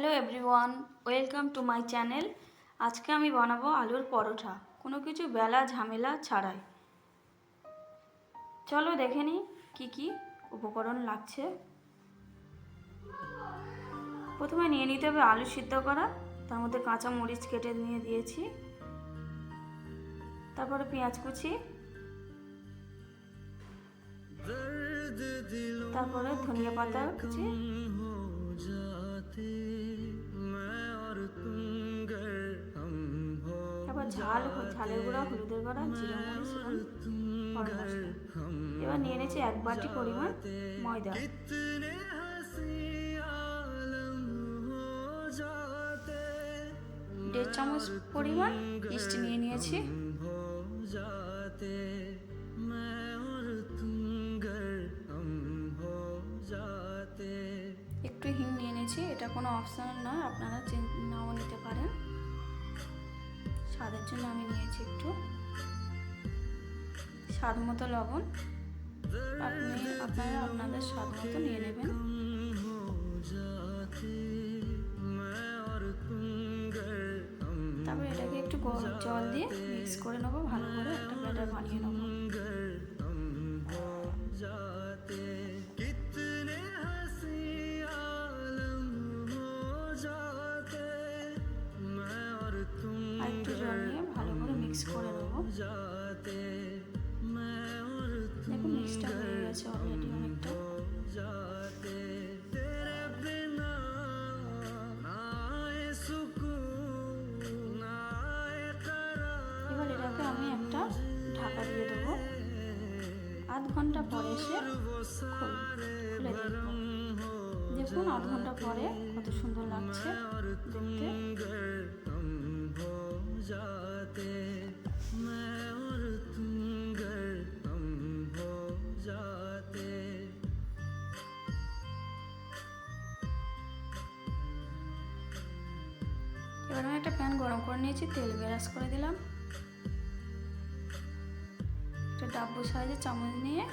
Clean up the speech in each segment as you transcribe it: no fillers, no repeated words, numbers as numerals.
Hello everyone, welcome to my channel. আজকে আমি বানাবো আলুর পরোটা, কোনো কিছু বেলা ঝামেলা ছাড়াই। চলো দেখে নিই কী কী উপকরণ লাগছে। প্রথমে নিয়ে নিতে হবে আলু সিদ্ধ করা, তার মধ্যে কাঁচা মরিচ কেটে নিয়ে দিয়েছি, তারপরে পেঁয়াজ কুচি, তারপরে ধনিয়া পাতা কুচি, তারপর ঝালের গুঁড়া, হলুদের গুঁড়া, জিরা মরিচ এবং গরম মশলা। এবার নিয়ে নিয়েছি 1 বাটি পরিমাণ ময়দা, 1.5 চামচ পরিমাণ মিষ্টি নিয়ে নিয়েছি, একটু হিং নিয়ে নিয়েছি। এটা কোনো অপশনাল নয়, আপনারা নাও নিতে পারেন। স্বাদের জন্য আমি নিয়েছি একটু, স্বাদ মতো লবণ, আপনারা আপনাদের স্বাদ মতো নিয়ে নেবেন। তারপরে এটাকে একটু জল দিয়ে মিক্স করে নেবো, ভালো করে একটা ব্যাটার বানিয়ে নেবো। আর একটু জল নিয়ে ভালো করে মিক্স করে নেবো। দেখুন মিক্সটা হয়ে গেছে অলরেডি অনেকটা। এবার এটাকে আমি একটা ঢাকা দিয়ে দেবো, আধ ঘন্টা পরে এসে খুলে দেখবো। দেখুন আধ ঘন্টা পরে কত সুন্দর লাগছে দেখতে। এবার আমি একটা প্যান গরম করে নিয়েছি, তেল ব্রাশ করে দিলাম, একটা ডাব্বু সাইজের চামচ নিয়ে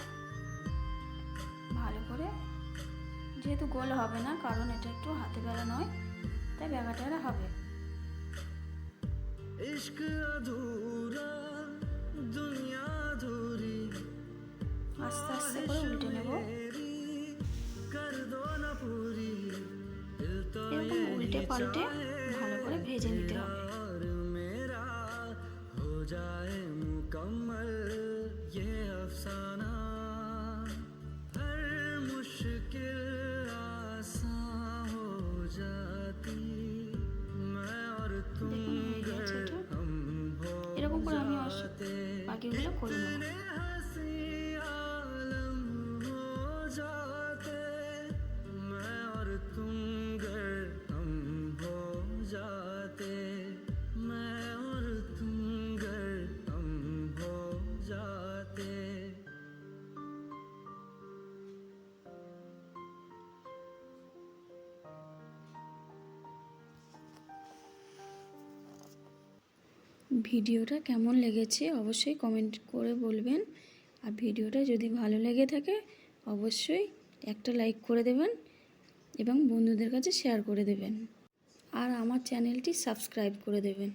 ভালো করে, যেহেতু গোল হবে না কারণ এটা একটু হাতে বেলা নয়, তাই ব্যাগাটা হবে। আস্তে আস্তে করে উল্টে নেব, এরকম উল্টে পাল্টে ভালো করে ভেজে নিতে হবে। এরকম করে আমি বাকিগুলো করে নেব। ভিডিওটা কেমন লেগেছে অবশ্যই কমেন্ট করে বলবেন, আর ভিডিওটা যদি ভালো লেগে থাকে অবশ্যই একটা লাইক করে দেবেন এবং বন্ধুদের কাছে শেয়ার করে দেবেন, আর আমার চ্যানেলটি সাবস্ক্রাইব করে দেবেন।